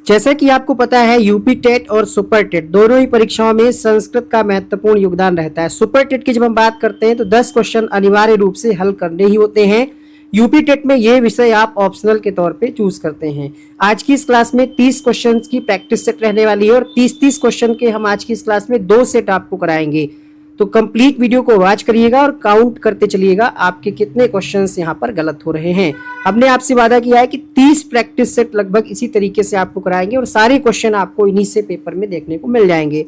जैसा कि आपको पता है यूपी टेट और सुपर टेट दोनों ही परीक्षाओं में संस्कृत का महत्वपूर्ण योगदान रहता है। सुपर टेट की जब हम बात करते हैं तो 10 क्वेश्चन अनिवार्य रूप से हल करने ही होते हैं। यूपी टेट में ये विषय आप ऑप्शनल के तौर पे चूज करते हैं। आज की इस क्लास में 30 क्वेश्चन की प्रैक्टिस सेट रहने वाली है और 30-30 क्वेश्चन के हम आज की इस क्लास में 2 सेट आपको कराएंगे। तो कंप्लीट वीडियो को वॉच करिएगा और काउंट करते चलिएगा आपके कितने क्वेश्चंस यहाँ पर गलत हो रहे हैं। हमने आपसे वादा किया है कि 30 प्रैक्टिस सेट लगभग इसी तरीके से आपको कराएंगे और सारे क्वेश्चन आपको इन्हीं से पेपर में देखने को मिल जाएंगे।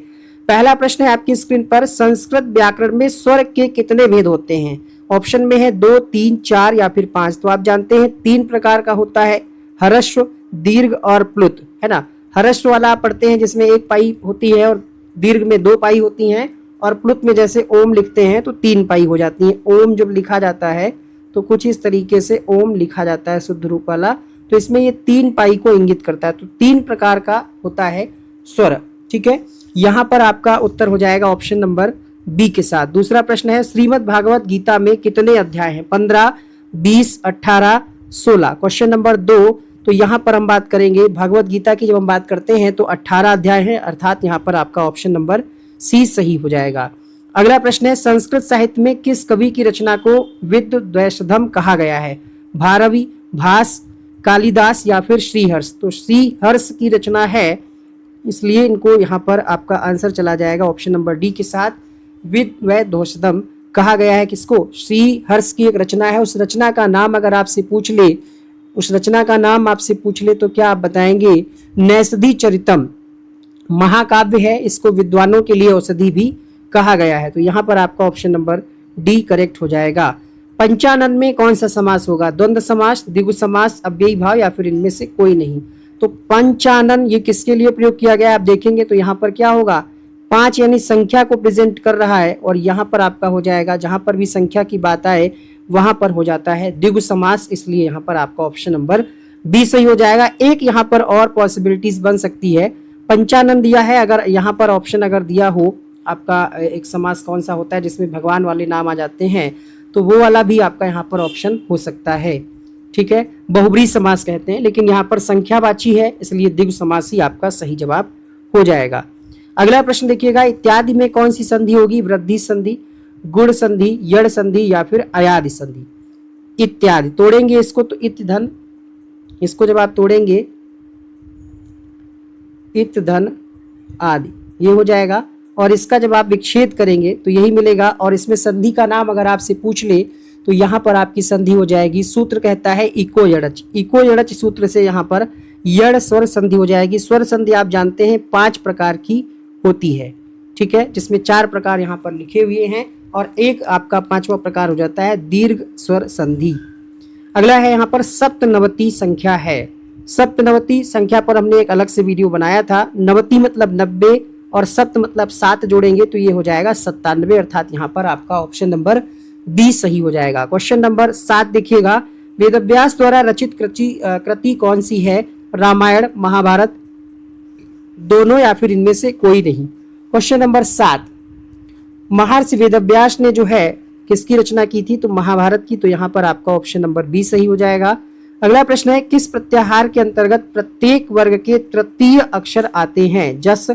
पहला प्रश्न है आपकी स्क्रीन पर, संस्कृत व्याकरण में स्वर के कितने भेद होते हैं? ऑप्शन में है 2, 3, 4 या फिर 5। तो आप जानते हैं 3 प्रकार का होता है, हरस्व, दीर्घ और प्लुत, है ना। हरस्व वाला आप पढ़ते हैं जिसमें 1 पाई होती है और दीर्घ में 2 पाई होती हैं, और प्लुत में जैसे ओम लिखते हैं तो 3 पाई हो जाती है। ओम जब लिखा जाता है तो कुछ इस तरीके से ओम लिखा जाता है शुद्ध रूप वाला, तो इसमें ये 3 पाई को इंगित करता है। तो 3 प्रकार का होता है स्वर, ठीक है। यहाँ पर आपका उत्तर हो जाएगा ऑप्शन नंबर बी के साथ। दूसरा प्रश्न है, श्रीमद् भागवत गीता में कितने अध्याय हैं? 15, 20, 18, 16। क्वेश्चन नंबर 2, तो यहाँ पर हम बात करेंगे भगवत गीता की। जब हम बात करते हैं तो 18 अध्याय हैं, अर्थात यहाँ पर आपका ऑप्शन नंबर सी सही हो जाएगा। अगला प्रश्न है, संस्कृत साहित्य में किस कवि की रचना को विद्वद्वैषधम कहा गया है? भारवी, भास, कालिदास या फिर श्रीहर्ष। तो श्रीहर्ष की रचना है, इसलिए इनको यहाँ पर आपका आंसर चला जाएगा ऑप्शन नंबर डी के साथ। विद्वैषधम कहा गया है किसको? श्रीहर्ष की एक रचना है। उस रचना का नाम अगर आपसे पूछ ले, उस रचना का नाम आपसे पूछ ले तो क्या आप बताएंगे? नैषधि चरितम महाकाव्य है, इसको विद्वानों के लिए औषधि भी कहा गया है। तो यहाँ पर आपका ऑप्शन नंबर डी करेक्ट हो जाएगा। पंचानन में कौन सा समास होगा? द्वंद्व समास, द्विगु समास, अव्ययी भाव या फिर इनमें से कोई नहीं। तो पंचानन ये किसके लिए प्रयोग किया गया है आप देखेंगे तो यहाँ पर क्या होगा? 5 यानी संख्या को प्रेजेंट कर रहा है, और यहाँ पर आपका हो जाएगा, जहाँ पर भी संख्या की बात आए वहां पर हो जाता है द्विगु समास, इसलिए यहाँ पर आपका ऑप्शन नंबर बी सही हो जाएगा। एक यहाँ पर और पॉसिबिलिटीज बन सकती है, पंचानन दिया है, अगर यहाँ पर ऑप्शन अगर दिया हो आपका एक समास कौन सा होता है जिसमें भगवान वाले नाम आ जाते हैं, तो वो वाला भी आपका यहाँ पर ऑप्शन हो सकता है, ठीक है। बहुब्रीहि समास कहते हैं, लेकिन यहाँ पर संख्यावाची है इसलिए द्विगु समास ही आपका सही जवाब हो जाएगा। अगला प्रश्न देखिएगा, इत्यादि में कौन सी संधि होगी? वृद्धि संधि, गुण संधि, यड़ संधि या फिर अयादि संधि। इत्यादि तोड़ेंगे इसको तो इत धन, इसको जब आप तोड़ेंगे इत धन आदि ये हो जाएगा, और इसका जब आप विच्छेद करेंगे तो यही मिलेगा। और इसमें संधि का नाम अगर आपसे पूछ ले तो यहाँ पर आपकी संधि हो जाएगी, सूत्र कहता है इको यड़च। इको यड़च सूत्र से यहाँ पर यड़ स्वर संधि हो जाएगी। स्वर संधि आप जानते हैं 5 प्रकार की होती है, ठीक है, जिसमें 4 प्रकार यहाँ पर लिखे हुए हैं और एक आपका 5वां प्रकार हो जाता है दीर्घ स्वर संधि। अगला है यहाँ पर सप्तनवती संख्या है। सप्तनवती संख्या पर हमने एक अलग से वीडियो बनाया था। नवती मतलब 90 और सप्त मतलब 7 जोड़ेंगे तो ये हो जाएगा 97, अर्थात यहाँ पर आपका ऑप्शन नंबर बी सही हो जाएगा। क्वेश्चन नंबर 7 देखिएगा, वेदव्यास द्वारा रचित कृति कौन सी है? रामायण, महाभारत, दोनों या फिर इनमें से कोई नहीं। क्वेश्चन नंबर 7, महर्षि वेदव्यास ने जो है किसकी रचना की थी? तो महाभारत की। तो यहाँ पर आपका ऑप्शन नंबर बी सही हो जाएगा। अगला प्रश्न है, किस प्रत्याहार के अंतर्गत प्रत्येक वर्ग के तृतीय अक्षर आते हैं? जस,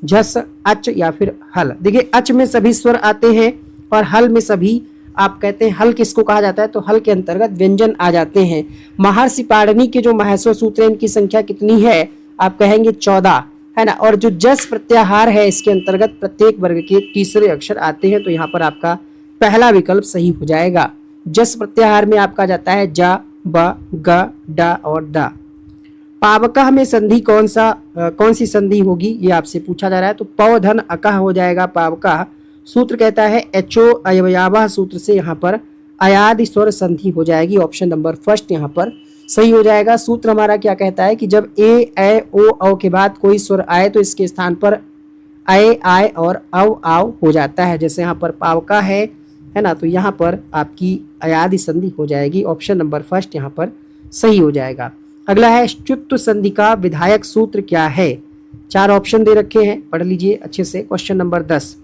झस, अच या फिर हल। देखिए अच में सभी स्वर आते हैं और हल में सभी, आप कहते हैं हल किसको कहा जाता है? तो हल के अंतर्गत व्यंजन आ जाते हैं। महर्षि पाणिनि के जो महेश्वर सूत्र है इनकी संख्या कितनी है? आप कहेंगे 14, है ना। और जो जस प्रत्याहार है इसके अंतर्गत प्रत्येक वर्ग के तीसरे अक्षर आते हैं, तो यहाँ पर आपका पहला विकल्प सही हो जाएगा। जस प्रत्याहार में आपका जाता है जा, ब, ग, ड और द। पावकः में संधि कौन सी संधि होगी ये आपसे पूछा जा रहा है। तो पव धन अकह हो जाएगा पावकः। सूत्र कहता है एचो अयवयावः सूत्र से यहाँ पर अयादि स्वर संधि हो जाएगी। ऑप्शन नंबर फर्स्ट यहाँ पर सही हो जाएगा। सूत्र हमारा क्या कहता है कि जब ए, ऐ, ओ, औ के बाद कोई स्वर आए तो इसके स्थान पर ऐ, आय और अव, आव हो जाता है। जैसे यहाँ पर पावका है ना, तो यहाँ पर आपकी अयादि संधि हो जाएगी। ऑप्शन नंबर फर्स्ट यहाँ पर सही हो जाएगा। अगला है च्युत संधि का विधायक सूत्र क्या है? 4 ऑप्शन दे रखे हैं, पढ़ लीजिए अच्छे से। क्वेश्चन नंबर 10,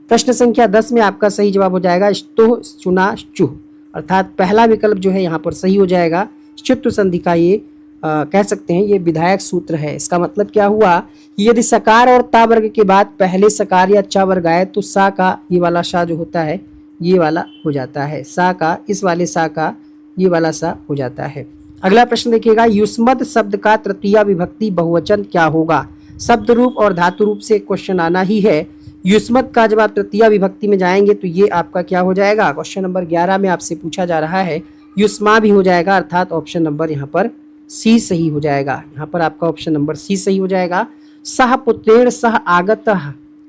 प्रश्न संख्या 10 में आपका सही जवाब हो जाएगा स्तुह, चुना, चुह, अर्थात पहला विकल्प जो है यहाँ पर सही हो जाएगा। च्युत संधि का ये कह सकते हैं ये विधायक सूत्र है। इसका मतलब क्या हुआ कि यदि सकार और ता वर्ग के बाद पहले सकार या चा वर्ग आए तो सा का ये वाला सा जो होता है ये वाला हो जाता है, सा का इस वाले सा का ये वाला सा हो जाता है। अगला प्रश्न देखिएगा, युष्मद शब्द का तृतीया विभक्ति बहुवचन क्या होगा? शब्द रूप और धातु रूप से क्वेश्चन आना ही है। युष्मद का जब आप तृतीया विभक्ति में जाएंगे तो ये आपका क्या हो जाएगा? क्वेश्चन नंबर 11 में आपसे पूछा जा रहा है, युष्मा भी हो जाएगा, अर्थात ऑप्शन नंबर यहाँ पर सी सही हो जाएगा। यहाँ पर आपका ऑप्शन नंबर सी सही हो जाएगा। सह पुत्रेण सह आगत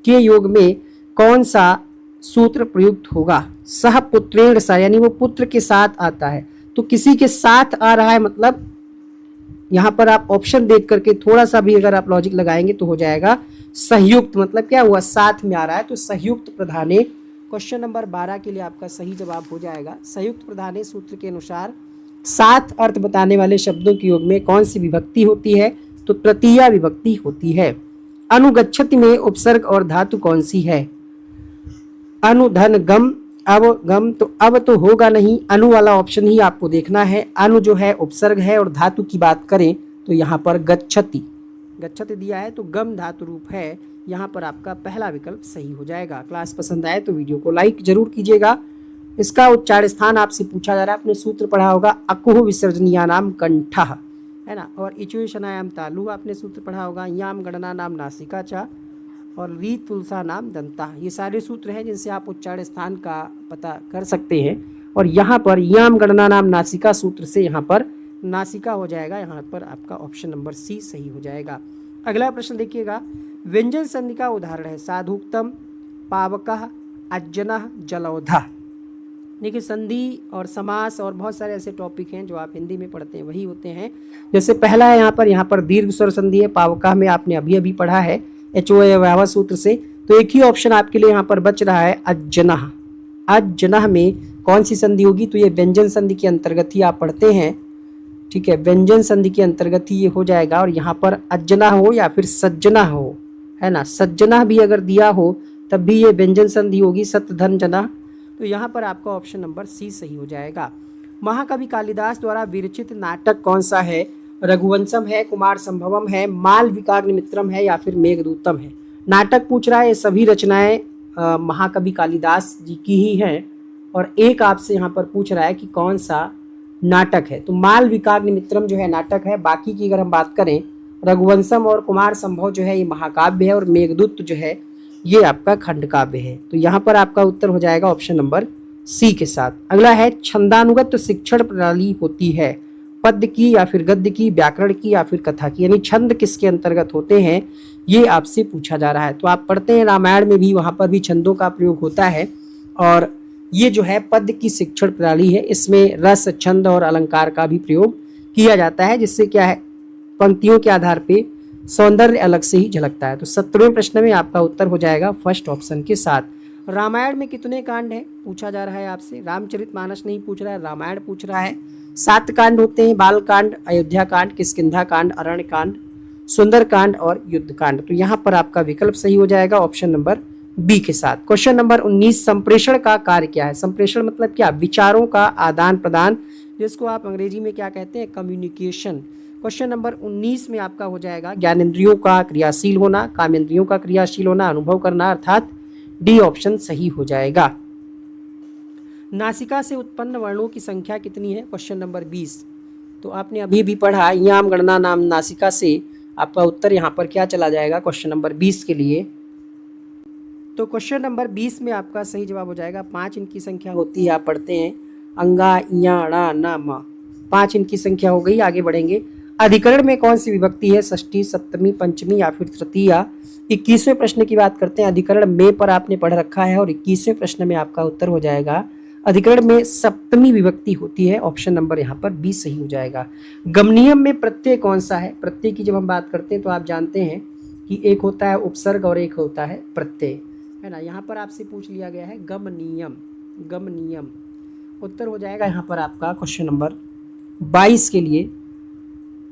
के योग में कौन सा सूत्र प्रयुक्त होगा? सह पुत्रेण सह यानी वो पुत्र के साथ आता है, तो किसी के साथ आ रहा है, मतलब यहाँ पर आप ऑप्शन देख करके थोड़ा सा भी अगर आप लॉजिक लगाएंगे तो हो जाएगा संयुक्त, मतलब क्या हुआ साथ में आ रहा है, तो संयुक्त प्रधाने क्वेश्चन नंबर 12 के लिए आपका सही जवाब हो जाएगा। संयुक्त प्रधाने सूत्र के अनुसार सात अर्थ बताने वाले शब्दों के योग में कौन सी विभक्ति होती है? तो तृतीया विभक्ति होती है। अनुगच्छति में उपसर्ग और धातु कौन सी है? अनु धन गम अब गम, तो अब तो होगा नहीं, अनु वाला ऑप्शन ही आपको देखना है। अनु जो है उपसर्ग है और धातु की बात करें तो यहाँ पर गच्छति गच्छति दिया है, तो गम धातु रूप है। यहाँ पर आपका पहला विकल्प सही हो जाएगा। क्लास पसंद आए तो वीडियो को लाइक जरूर कीजिएगा। इसका उच्चारण स्थान आपसे पूछा जा रहा है, आपने सूत्र पढ़ा होगा अकुह विसर्जनीया नाम कंठः, है ना, और इचुशनायाम तालु आपने सूत्र पढ़ा होगा, याम गणना नाम नासिका चा और री तुलसा नाम दंता। ये सारे सूत्र हैं जिनसे आप उच्चारण स्थान का पता कर सकते हैं। और यहाँ पर याम गणना नाम नासिका सूत्र से यहाँ पर नासिका हो जाएगा, यहाँ पर आपका ऑप्शन नंबर सी सही हो जाएगा। अगला प्रश्न देखिएगा, व्यंजन संधि का उदाहरण है साधुक्तम, पावकः, अज्जनः, जलौधा। देखिए संधि और समास और बहुत सारे ऐसे टॉपिक हैं जो आप हिंदी में पढ़ते हैं वही होते हैं। जैसे पहला है यहाँ पर दीर्घ स्वर संधि है, पावकः में आपने अभी अभी पढ़ा है HOA सूत्र से, तो एक ही ऑप्शन आपके लिए यहाँ पर बच रहा है अज्जनः। अज्जनः में कौन सी संधि होगी? तो ये व्यंजन संधि के अंतर्गत ही आप पढ़ते हैं, ठीक है, व्यंजन संधि के अंतर्गत ही ये हो जाएगा। और यहाँ पर अज्जना हो या फिर सज्जना हो, है ना, सज्जना भी अगर दिया हो तब भी ये व्यंजन संधि होगी, सत धन जना, तो यहाँ पर आपका ऑप्शन नंबर सी सही हो जाएगा। महाकवि कालिदास द्वारा विरचित नाटक कौन सा है? रघुवंशम है, कुमार संभवम है, मालविकाग्निमित्रम है या फिर मेघदूतम है। नाटक पूछ रहा है, ये सभी रचनाएं महाकवि कालिदास जी की ही हैं। और एक आपसे यहाँ पर पूछ रहा है कि कौन सा नाटक है, तो मालविकाग्निमित्रम जो है नाटक है। बाकी की अगर हम बात करें, रघुवंशम और कुमार संभव जो है ये महाकाव्य है और मेघदूत जो है ये आपका खंड काव्य है। तो यहाँ पर आपका उत्तर हो जाएगा ऑप्शन नंबर सी के साथ। अगला है छंदानुगत शिक्षण प्रणाली होती है पद्य की या फिर गद्य की, व्याकरण की या फिर कथा की, यानी छंद किसके अंतर्गत होते हैं ये आपसे पूछा जा रहा है। तो आप पढ़ते हैं रामायण में भी, वहाँ पर भी छंदों का प्रयोग होता है। और ये जो है पद्य की शिक्षण प्रणाली है, इसमें रस, छंद और अलंकार का भी प्रयोग किया जाता है, जिससे क्या है पंक्तियों के आधार पे सौंदर्य अलग से ही झलकता है। तो 17वें प्रश्न में आपका उत्तर हो जाएगा फर्स्ट ऑप्शन के साथ। रामायण में कितने कांड हैं पूछा जा रहा है आपसे, रामचरितमानस नहीं पूछ रहा है, रामायण पूछ रहा है। 7 कांड होते हैं, बाल कांड, अयोध्या कांड, किष्किंधा कांड, अरण्य कांड, सुंदर कांड और युद्ध कांड। तो यहाँ पर आपका विकल्प सही हो जाएगा ऑप्शन नंबर बी के साथ। क्वेश्चन नंबर 19, संप्रेषण का कार्य क्या है? संप्रेषण मतलब क्या? विचारों का आदान प्रदान, जिसको आप अंग्रेजी में क्या कहते हैं? कम्युनिकेशन। क्वेश्चन नंबर 19 में आपका हो जाएगा ज्ञानेंद्रियों का क्रियाशील होना, कामेंद्रियों का क्रियाशील होना, अनुभव करना, अर्थात डी ऑप्शन सही हो जाएगा। नासिका से उत्पन्न वर्णों की संख्या कितनी है? Question number 20। तो आपने अभी भी पढ़ा याम गणना नाम नासिका से, आपका उत्तर यहाँ पर क्या चला जाएगा क्वेश्चन नंबर 20 के लिए? तो क्वेश्चन नंबर 20 में आपका सही जवाब हो जाएगा 5 इनकी संख्या होती है। आप पढ़ते हैं अंगा, इया, णा, ना, मा, 5 इनकी संख्या हो गई। आगे बढ़ेंगे, अधिकरण में कौन सी विभक्ति है? षष्ठी, सप्तमी, पंचमी या फिर तृतीया। 21वें प्रश्न की बात करते हैं, अधिकरण में पर आपने पढ़ रखा है और 21वें प्रश्न में आपका उत्तर हो जाएगा अधिकरण में सप्तमी विभक्ति होती है। ऑप्शन नंबर यहाँ पर बी सही हो जाएगा। गमनियम में प्रत्यय कौन सा है? प्रत्यय की जब हम बात करते हैं तो आप जानते हैं कि एक होता है उपसर्ग और एक होता है प्रत्यय, है ना। यहाँ पर आपसे पूछ लिया गया है गमनियम, गमनियम। उत्तर हो जाएगा यहाँ पर आपका क्वेश्चन नंबर 22 के लिए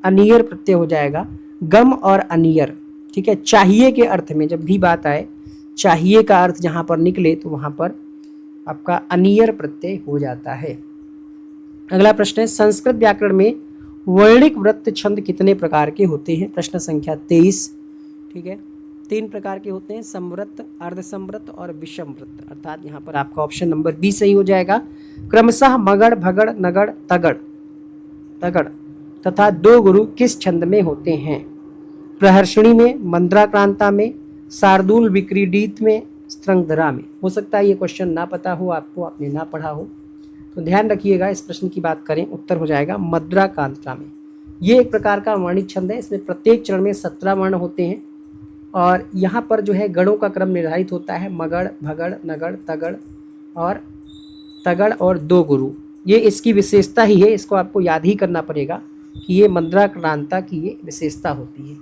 अनियर प्रत्यय हो जाएगा। गम और अनियर, ठीक है। चाहिए के अर्थ में जब भी बात आए, चाहिए का अर्थ जहाँ पर निकले तो वहाँ पर आपका अनियर प्रत्यय हो जाता है। अगला प्रश्न है, संस्कृत व्याकरण में वर्णिक वृत्त छंद कितने प्रकार के होते हैं? प्रश्न संख्या 23। ठीक है, 3 प्रकार के होते हैं, समवृत्त, अर्धसमवृत्त और विषम वृत्त, अर्थात यहाँ पर आपका ऑप्शन नंबर बी सही हो जाएगा। क्रमशः मगड़, भगड़, नगड़, तगड़ तगड़ तथा 2 गुरु किस छंद में होते हैं? प्रहर्षणी में, मंद्राक्रांता में, शार्दूल विक्रीडित में, स्त्रंगधरा में। हो सकता है ये क्वेश्चन ना पता हो आपको, आपने ना पढ़ा हो, तो ध्यान रखिएगा। इस प्रश्न की बात करें, उत्तर हो जाएगा मद्राक्रांता में। ये एक प्रकार का वर्णिक छंद है, इसमें प्रत्येक चरण में 17 वर्ण होते हैं और यहाँ पर जो है गणों का क्रम निर्धारित होता है, मगड़, भगड़, नगड़, तगड़ और 2 गुरु। ये इसकी विशेषता ही है, इसको आपको याद ही करना पड़ेगा कि ये मंद्राक्रांता की ये विशेषता होती है।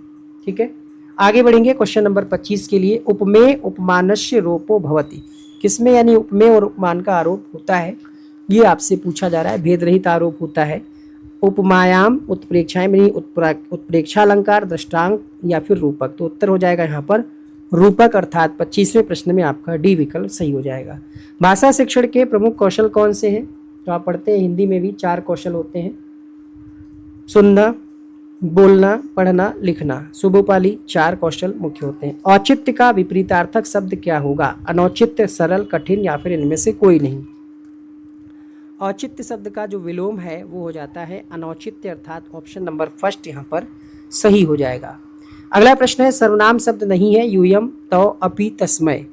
ठीक है, आगे बढ़ेंगे क्वेश्चन नंबर 25 के लिए। उपमेय उपमानस्य रोपो भवति, किसमें यानी उपमेय और उपमान का आरोप होता है, ये आपसे पूछा जा रहा है। भेद रहित आरोप होता है। उपमायाम उत्प्रेक्षाएं यानी उत्प्रेक्षालंकार, दृष्टांत या फिर रूपक, तो उत्तर हो जाएगा यहाँ पर रूपक, अर्थात 25वें प्रश्न में आपका डी विकल्प सही हो जाएगा। भाषा शिक्षण के प्रमुख कौशल कौन से हैं? तो आप पढ़ते हैं हिंदी में भी 4 कौशल होते हैं, सुनना, बोलना, पढ़ना, लिखना। सुबोपाली 4 कौशल मुख्य होते हैं। औचित्य का विपरीतार्थक शब्द क्या होगा? अनौचित्य, सरल, कठिन या फिर इनमें से कोई नहीं। औचित्य शब्द का जो विलोम है वो हो जाता है अनौचित्य, अर्थात ऑप्शन नंबर फर्स्ट यहाँ पर सही हो जाएगा। अगला प्रश्न है, सर्वनाम शब्द नहीं है, यूयम, तौ, अपि, तस्मय।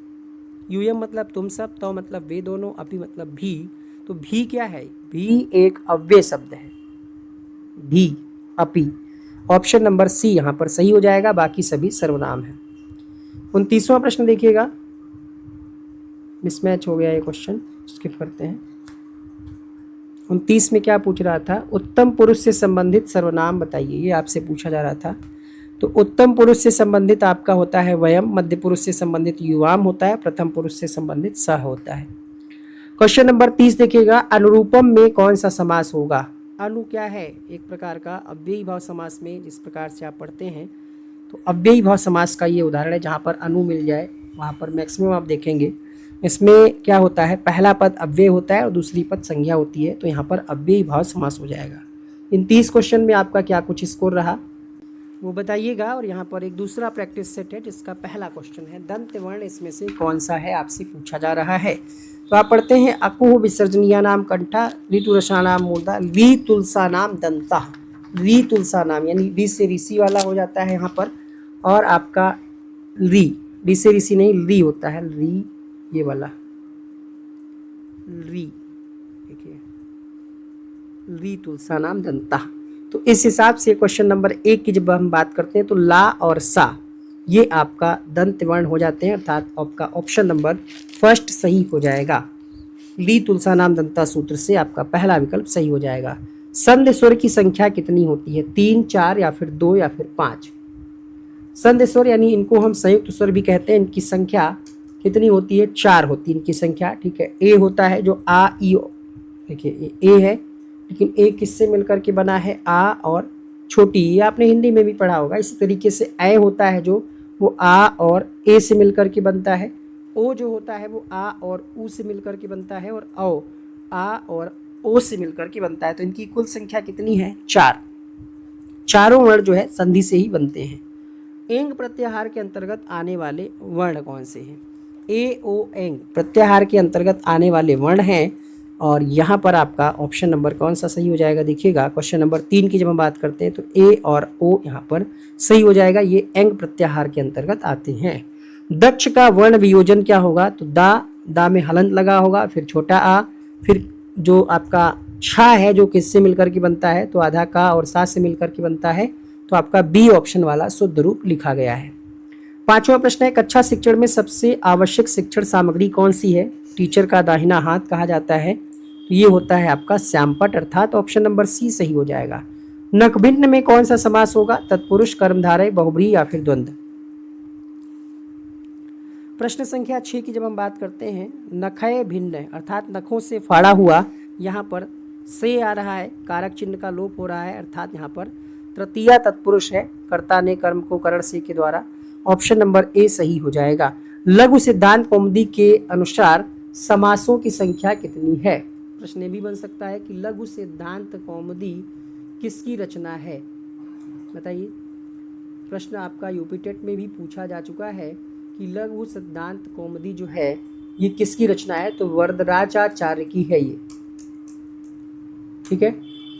यूयम मतलब तुम सब, तौ मतलब वे दोनों, अपि मतलब भी। तो भी क्या है? भी एक अव्यय शब्द है, भी, अपि। ऑप्शन नंबर सी यहाँ पर सही हो जाएगा, बाकी सभी सर्वनाम है। 29वां प्रश्न देखिएगा, मिसमैच हो गया ये क्वेश्चन, स्किप करते हैं। 29 में क्या पूछ रहा था? उत्तम पुरुष से संबंधित सर्वनाम बताइए, ये आपसे पूछा जा रहा था। तो उत्तम पुरुष से संबंधित आपका होता है वयम, मध्य पुरुष से संबंधित युवाम होता है, प्रथम पुरुष से संबंधित सह होता है। क्वेश्चन नंबर 30 देखिएगा, अनुरूपम में कौन सा समास होगा? अनु क्या है? एक प्रकार का अव्ययी भाव समास में जिस प्रकार से आप पढ़ते हैं, तो अव्ययी भाव समास का ये उदाहरण है। जहाँ पर अनु मिल जाए वहाँ पर मैक्सिमम आप देखेंगे इसमें क्या होता है, पहला पद अव्यय होता है और दूसरी पद संज्ञा होती है, तो यहाँ पर अव्ययी भाव समास हो जाएगा। इन 30 क्वेश्चन में आपका क्या कुछ स्कोर रहा वो बताइएगा। और यहाँ पर एक दूसरा प्रैक्टिस सेट है जिसका पहला क्वेश्चन है, दंत वर्ण इसमें से कौन सा है, आपसे पूछा जा रहा है। तो आप पढ़ते हैं, अकुह विसर्जनीय नाम कंठा, ऋतुरसा नाम मूर्धा, री तुलसा नाम दंता। री तुलसा नाम यानी री से ऋषि वाला हो जाता है यहाँ पर, और आपका री से ऋषि नहीं, री होता है, री ये वाला री, देखिए री तुलसा नाम दंता। तो इस हिसाब से क्वेश्चन नंबर 1 की जब हम बात करते हैं तो ला और सा ये आपका दंत वर्ण हो जाते हैं, अर्थात आपका ऑप्शन नंबर फर्स्ट सही हो जाएगा। ली तुलसा नाम दंता सूत्र से आपका पहला विकल्प सही हो जाएगा। संध स्वर की संख्या कितनी होती है? 3, 4 या फिर 2 या फिर 5। संध स्वर यानी इनको हम संयुक्त स्वर भी कहते हैं, इनकी संख्या कितनी होती है? 4 होती है इनकी संख्या। ठीक है, ए होता है जो आ ई ओ, देखिए ए है, लेकिन ए किससे मिलकर के बना है? आ और छोटी, ये आपने हिंदी में भी पढ़ा होगा। इसी तरीके से ए होता है जो वो आ और ए से मिलकर के बनता है। ओ जो होता है वो आ और ऊ से मिलकर के बनता है, और औ आ और ओ से मिलकर के बनता है। तो इनकी कुल संख्या कितनी है? 4। चारों वर्ण जो है संधि से ही बनते हैं। एंग प्रत्याहार के अंतर्गत आने वाले वर्ण कौन से हैं? ए ओ एंग प्रत्याहार के अंतर्गत आने वाले वर्ण हैं, और यहाँ पर आपका ऑप्शन नंबर कौन सा सही हो जाएगा? देखिएगा, क्वेश्चन नंबर 3 की जब हम बात करते हैं तो ए और ओ यहाँ पर सही हो जाएगा, ये एंग प्रत्याहार के अंतर्गत आते हैं। दक्ष का वर्ण वियोजन क्या होगा? तो दा में हलंत लगा होगा, फिर छोटा आ, फिर जो आपका छा है जो किससे मिलकर के बनता है? तो आधा का और सा से मिलकर के बनता है, तो आपका बी ऑप्शन वाला शुद्ध रूप लिखा गया है। 5वां प्रश्न है, कक्षा शिक्षण में सबसे आवश्यक शिक्षण सामग्री कौन सी है? टीचर का दाहिना हाथ कहा जाता है, तो ये होता है आपका श्यामपट, अर्थात ऑप्शन नंबर सी सही हो जाएगा। नखभिन्न में कौन सा समास होगा? तत्पुरुष, कर्मधारय, बहुब्रीहि या फिर द्वंद्व। प्रश्न संख्या 6 की जब हम बात करते हैं, नखय भिन्न अर्थात नखों से फाड़ा हुआ, यहाँ पर से आ रहा है, कारक चिन्ह का लोप हो रहा है, अर्थात यहाँ पर तृतीया तत्पुरुष है, कर्ता ने कर्म को करण से के द्वारा, ऑप्शन नंबर ए सही हो जाएगा। लघु सिद्धांत कौमुदी के अनुसार समासों की संख्या कितनी है? प्रश्न भी बन सकता है कि लघु सिद्धांत कौमुदी किसकी रचना है? बताइए। प्रश्न आपका यूपी टेट में भी पूछा जा चुका है कि लघु सिद्धांत कौमुदी जो है ये किसकी रचना है, तो वरदराजाचार्य की है ये। ठीक है,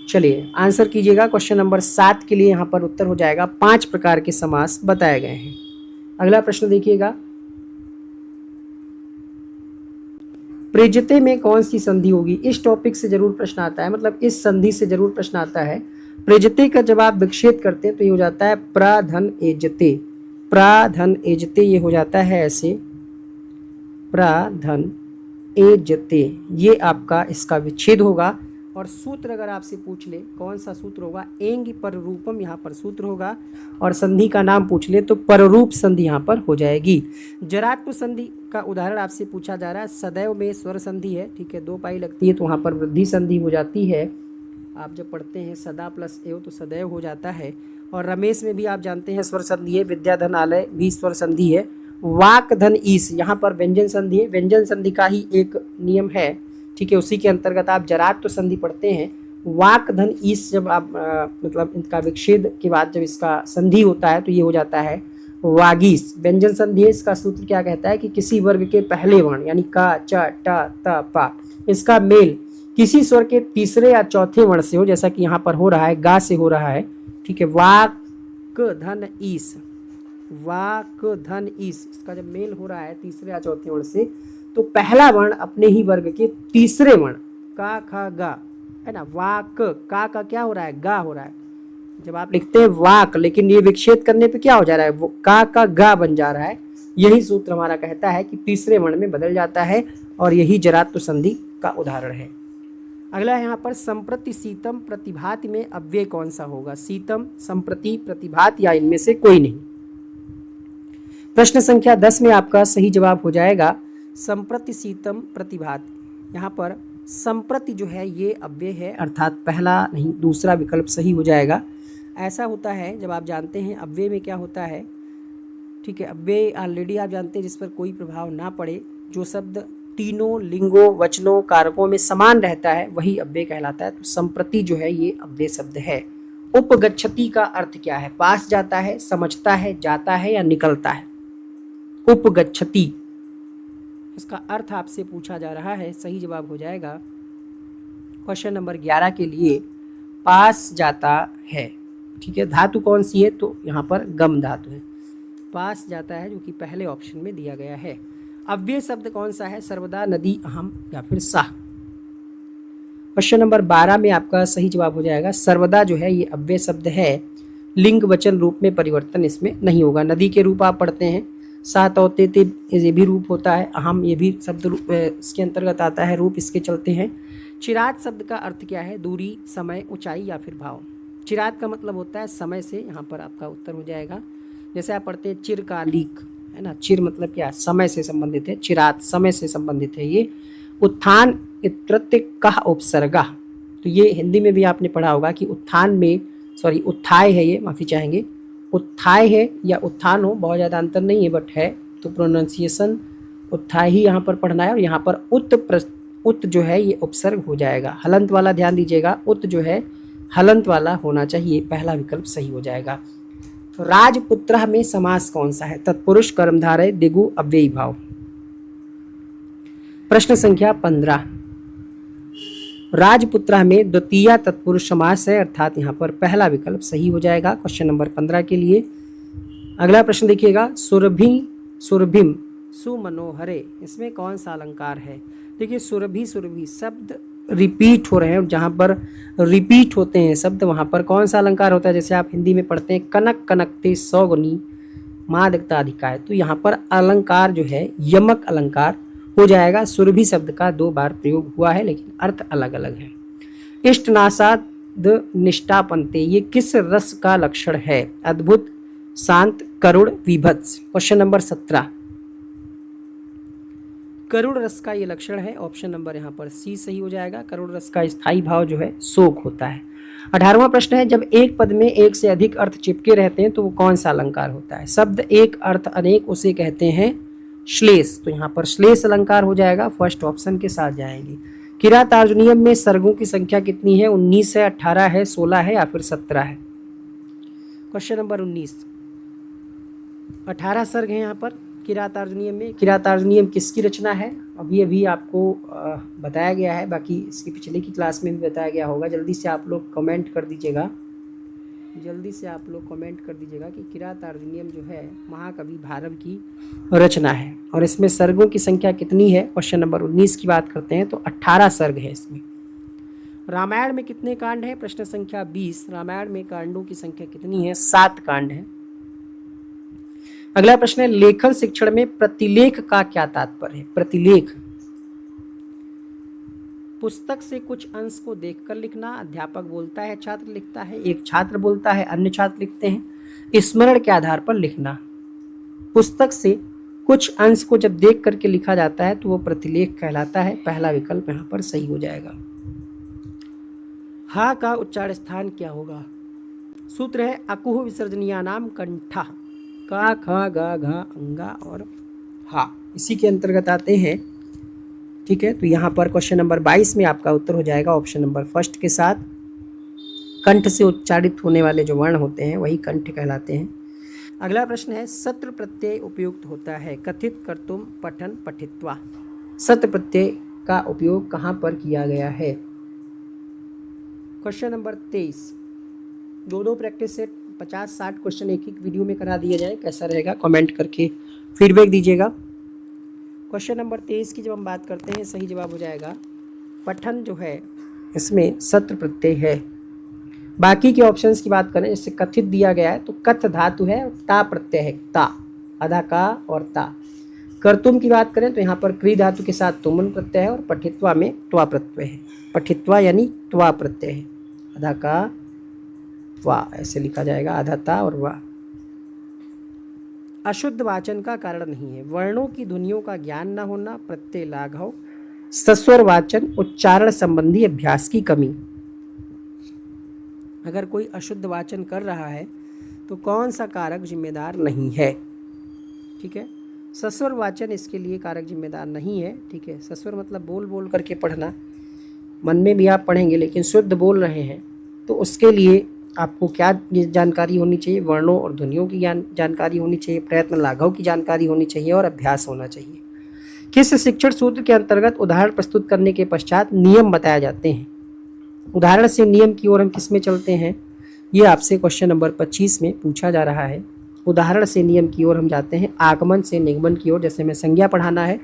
चलिए आंसर कीजिएगा। क्वेश्चन नंबर 7 के लिए यहाँ पर उत्तर हो जाएगा 5 प्रकार के समास बताए गए हैं। अगला प्रश्न देखिएगा, प्रेजते में कौन सी संधि होगी? इस टॉपिक से जरूर प्रश्न आता है, मतलब इस संधि से जरूर प्रश्न आता है। प्रेजते का जब आप विक्षेद करते हैं तो ये हो जाता है प्राधन एजते। प्राधन एजते ये हो जाता है ऐसे, प्राधन एजते, ये आपका इसका विच्छेद होगा। और सूत्र अगर आपसे पूछ ले कौन सा सूत्र होगा, एंग पर रूपम यहाँ पर सूत्र होगा। और संधि का नाम पूछ ले तो पररूप संधि यहाँ पर हो जाएगी। जरात्म संधि का उदाहरण आपसे पूछा जा रहा है, सदैव में स्वर संधि है। ठीक है, 2 पाई लगती है तो वहाँ पर वृद्धि संधि हो जाती है। आप जब पढ़ते हैं सदा प्लस एव तो सदैव हो जाता है। और रमेश में भी आप जानते हैं स्वर संधि है। विद्याधन आलय भी स्वर संधि है। वाक धन ईस यहाँ पर व्यंजन संधि है। व्यंजन संधि का ही एक नियम है, ठीक है, उसी के अंतर्गत आप जरात्म संधि पढ़ते हैं। वाक धन ईस जब आप मतलब इनका विच्छेद के बाद जब इसका संधि होता है तो ये हो जाता है वागीस। व्यंजन संधि है, इसका सूत्र क्या कहता है कि किसी वर्ग के पहले वर्ण यानी का, च, ट, त, पा, इसका मेल किसी स्वर के तीसरे या चौथे वर्ण से हो, जैसा कि यहाँ पर हो रहा है, गा से हो रहा है। ठीक है, वाक धन ईस, वाक धन ईस, इसका जब मेल हो रहा है तीसरे या चौथे वर्ण से तो पहला वर्ण अपने ही वर्ग के तीसरे वर्ण का, ख, गा है ना, वाक का क्या हो रहा है, गा हो रहा है। जब आप लिखते हैं वाक, लेकिन ये विच्छेद करने पे क्या हो जा रहा है, वो का गा बन जा रहा है। यही सूत्र हमारा कहता है कि तीसरे वर्ण में बदल जाता है और यही जरात्म संधि का उदाहरण है। अगला है यहाँ पर संप्रति, सीतम, प्रतिभात में अव्यय कौन सा होगा? सीतम, संप्रति, प्रतिभात या इनमें से कोई नहीं। प्रश्न संख्या 10 में आपका सही जवाब हो जाएगा संप्रति, सीतम, प्रतिभात। यहाँ पर संप्रति जो है ये अव्यय है, अर्थात पहला नहीं दूसरा विकल्प सही हो जाएगा। ऐसा होता है जब आप जानते हैं अव्यय में क्या होता है। ठीक है, अव्यय ऑलरेडी आप जानते हैं जिस पर कोई प्रभाव ना पड़े, जो शब्द तीनों लिंगों, वचनों, कारकों में समान रहता है वही अव्यय कहलाता है। तो संप्रति जो है ये अव्यय शब्द है। उपगच्छति का अर्थ क्या है? पास जाता है, समझता है, जाता है या निकलता है। उपगच्छति, इसका अर्थ आपसे पूछा जा रहा है। सही जवाब हो जाएगा क्वेश्चन नंबर 11 के लिए पास जाता है। ठीक है, धातु कौन सी है? तो यहाँ पर गम धातु है, पास जाता है, जो कि पहले ऑप्शन में दिया गया है। अव्यय शब्द कौन सा है? सर्वदा, नदी, अहम या फिर साह। क्वेश्चन नंबर 12 में आपका सही जवाब हो जाएगा सर्वदा जो है ये अव्यय शब्द है। लिंग वचन रूप में परिवर्तन इसमें नहीं होगा। नदी के रूप आप पढ़ते हैं, सा, तौ, ते, ये भी रूप होता है। अहम ये भी शब्द इसके अंतर्गत आता है, रूप इसके चलते हैं। चिरात शब्द का अर्थ क्या है? दूरी, समय, ऊंचाई या फिर भाव। चिरात का मतलब होता है समय से, यहाँ पर आपका उत्तर हो जाएगा। जैसे आप पढ़ते हैं चिरकालिक, है ना, चिर मतलब क्या? समय से संबंधित है, चिरात समय से संबंधित है। ये उत्थान प्रत्यय का उपसर्गा, तो ये हिंदी में भी आपने पढ़ा होगा कि उत्थान में, सॉरी उत्थाय है ये, माफ़ी चाहेंगे, उत्थाय है या उत्थान हो, बहुत ज़्यादा अंतर नहीं है बट है, तो प्रोनाउंसिएशन उत्थाय ही यहाँ पर पढ़ना है। और यहाँ पर उत जो है ये उपसर्ग हो जाएगा। हलंत वाला ध्यान दीजिएगा, उत जो है हलंत वाला होना चाहिए, पहला विकल्प सही हो जाएगा। तो राजपुत्र में समास कौन सा है? तत्पुरुष, कर्मधारय, दिगु, अव्ययी भाव। प्रश्न संख्या 15, राजपुत्र में द्वितीय तत्पुरुष समास है, अर्थात यहाँ पर पहला विकल्प सही हो जाएगा क्वेश्चन नंबर 15 के लिए। अगला प्रश्न देखिएगा, सुरभि, सुरभिम, सुमनोहरे, इसमें कौन सा अलंकार है? देखिए सुरभि, सुरभि शब्द रिपीट हो रहे हैं, जहाँ पर रिपीट होते हैं शब्द वहाँ पर कौन सा अलंकार होता है? जैसे आप हिंदी में पढ़ते हैं कनक कनकते सौगुनी मादकता अधिकाय, तो यहाँ पर अलंकार जो है यमक अलंकार हो जाएगा। सुरभि शब्द का 2 बार प्रयोग हुआ है लेकिन अर्थ अलग अलग है। इष्टनासाद निष्ठापनते, ये किस रस का लक्षण है? अद्भुत, शांत, करुण, विभत्स। क्वेश्चन नंबर 17, करुण रस का ये लक्षण है। ऑप्शन नंबर यहाँ पर सी सही हो जाएगा। करुण रस का स्थायी भाव जो है शोक होता है। 18वां प्रश्न है, जब एक पद में एक से अधिक अर्थ चिपके रहते हैं तो वो कौन सा अलंकार होता है? शब्द एक अर्थ अनेक, उसे कहते हैं श्लेष। तो यहाँ पर श्लेष अलंकार हो जाएगा, फर्स्ट ऑप्शन के साथ जाएंगे। किरात अर्जुनियम में सर्गों की संख्या कितनी है? 19 है, 18 है, 16 है या फिर 17 है? Question number 19। 18 सर्ग हैं यहाँ पर किरात अर्जुनियम में। किरात अर्जुनियम किसकी रचना है? अभी अभी आपको बताया गया है, बाकी इसके पिछले की क्लास में भी बताया गया होगा। जल्दी से आप लोग कमेंट कर दीजिएगा, कि किरात अर्जुनियम जो है महाकवि भारव की रचना है। और इसमें सर्गों की संख्या कितनी है? क्वेश्चन नंबर 19 की बात करते हैं तो 18 सर्ग है इसमें। रामायण में कितने कांड हैं? प्रश्न संख्या 20। रामायण में कांडों की संख्या कितनी है? 7 कांड है। अगला प्रश्न है, लेखन शिक्षण में प्रतिलेख का क्या तात्पर्य है? प्रतिलेख पुस्तक से कुछ अंश को देखकर लिखना। अध्यापक बोलता है, छात्र लिखता है, एक छात्र बोलता है, अन्य छात्र लिखते हैं। स्मरण के आधार पर लिखना। पुस्तक से कुछ अंश को जब देख करके लिखा जाता है तो वो प्रतिलेख कहलाता है। पहला विकल्प यहाँ पर सही हो जाएगा। हा का उच्चारण स्थान क्या होगा? सूत्र है अकुह विसर्जनीयानाम कंठा। का, खा, गा, घा, अंगा और हा इसी के अंतर्गत आते हैं। ठीक है, तो यहाँ पर क्वेश्चन नंबर 22 में आपका उत्तर हो जाएगा ऑप्शन नंबर फर्स्ट के साथ। कंठ से उच्चारित होने वाले जो वर्ण होते हैं वही कंठ कहलाते हैं। अगला प्रश्न है, सत्र प्रत्यय उपयुक्त होता है? कथित, कर्तुम, पठन, पठित्वा। सत्र प्रत्यय का उपयोग कहाँ पर किया गया है? Question number 23। दो प्रैक्टिस सेट 50-60 क्वेश्चन एक वीडियो में करा दिया जाए, कैसा रहेगा? कमेंट करके फीडबैक दीजिएगा। क्वेश्चन नंबर 23 की जब हम बात करते हैं, सही जवाब हो जाएगा पठन जो है इसमें सत्र प्रत्यय है। बाकी के ऑप्शंस की बात करें, जैसे कथित दिया गया है तो कथ धातु है, ता प्रत्यय है, ता, आधा का और ता। कर्तुम की बात करें तो यहाँ पर क्री धातु के साथ तुमन प्रत्यय है और पठित्वा में त्वा प्रत्यय है। पठित्वा यानी त्वा प्रत्यय है, आधा का वा ऐसे लिखा जाएगा, आधा ता और वा। अशुद्ध वाचन का कारण नहीं है? वर्णों की ध्वनियों का ज्ञान न होना, प्रत्यय लाघव, सस्वर वाचन, उच्चारण संबंधी अभ्यास की कमी। अगर कोई अशुद्ध वाचन कर रहा है तो कौन सा कारक जिम्मेदार नहीं है? ठीक है, सस्वर वाचन इसके लिए कारक जिम्मेदार नहीं है। ठीक है, सस्वर मतलब बोल बोल करके पढ़ना, मन में भी आप पढ़ेंगे लेकिन शुद्ध बोल रहे हैं, तो उसके लिए आपको क्या जानकारी होनी चाहिए? वर्णों और ध्वनियों की जानकारी होनी चाहिए, प्रयत्न लाघव की जानकारी होनी चाहिए और अभ्यास होना चाहिए। किस शिक्षण सूत्र के अंतर्गत उदाहरण प्रस्तुत करने के पश्चात नियम बताए जाते हैं? उदाहरण से नियम की ओर हम किस में चलते हैं? ये आपसे क्वेश्चन नंबर 25 में पूछा जा रहा है। उदाहरण से नियम की ओर हम जाते हैं, आगमन से निगमन की ओर। जैसे हमें संज्ञा पढ़ाना है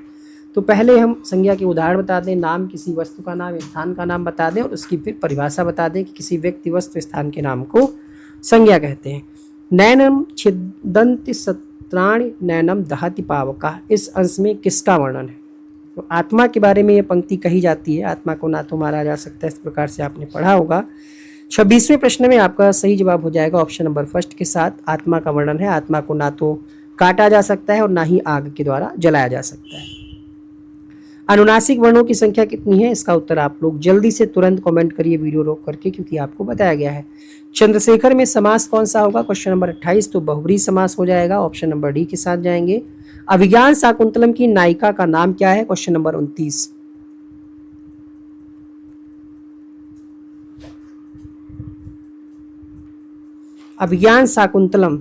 तो पहले हम संज्ञा के उदाहरण बता दें, नाम किसी वस्तु का नाम, स्थान का नाम बता दें और उसकी फिर परिभाषा बता दें कि किसी व्यक्ति, वस्तु, स्थान के नाम को संज्ञा कहते हैं। नैनम छिदंति सत्राणि नैनम दहति पावका, इस अंश में किसका वर्णन है? तो आत्मा के बारे में ये पंक्ति कही जाती है। आत्मा को ना तो मारा जा सकता है, इस प्रकार से आपने पढ़ा होगा। 26वें प्रश्न में आपका सही जवाब हो जाएगा ऑप्शन नंबर फर्स्ट के साथ। आत्मा का वर्णन है, आत्मा को ना तो काटा जा सकता है और ना ही आग के द्वारा जलाया जा सकता है। अनुनासिक वर्णों की संख्या कितनी है? इसका उत्तर आप लोग जल्दी से तुरंत कमेंट करिए वीडियो रोक करके, क्योंकि आपको बताया गया है। चंद्रशेखर में समास कौन सा होगा? क्वेश्चन नंबर 28 तो बहुब्रीहि समास हो जाएगा, ऑप्शन नंबर डी के साथ जाएंगे। अभिज्ञान शाकुंतलम की नायिका का नाम क्या है? Question number 29। अभिज्ञान शाकुंतलम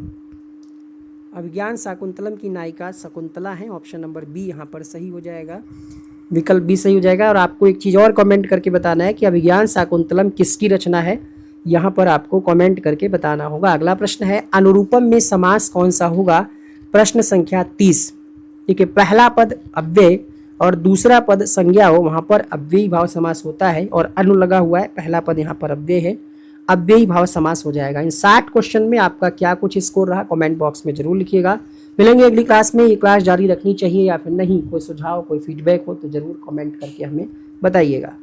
की नायिका शकुंतला है, ऑप्शन नंबर बी यहाँ पर सही हो जाएगा, विकल्प बी सही हो जाएगा। और आपको एक चीज़ और कमेंट करके बताना है कि अभिज्ञान शाकुंतलम किसकी रचना है, यहाँ पर आपको कमेंट करके बताना होगा। अगला प्रश्न है, अनुरूपम में समास कौन सा होगा? प्रश्न संख्या 30। ठीक है, पहला पद अव्यय और दूसरा पद संज्ञा हो, वहाँ पर अव्ययी भाव समास होता है और अनु लगा हुआ है, पहला पद यहाँ पर अव्यय है, अव्ययी भाव समास हो जाएगा। इन 60 क्वेश्चन में आपका क्या कुछ स्कोर रहा कमेंट बॉक्स में जरूर लिखिएगा। मिलेंगे अगली क्लास में। ये क्लास जारी रखनी चाहिए या फिर नहीं, कोई सुझाव, कोई फीडबैक हो तो जरूर कमेंट करके हमें बताइएगा।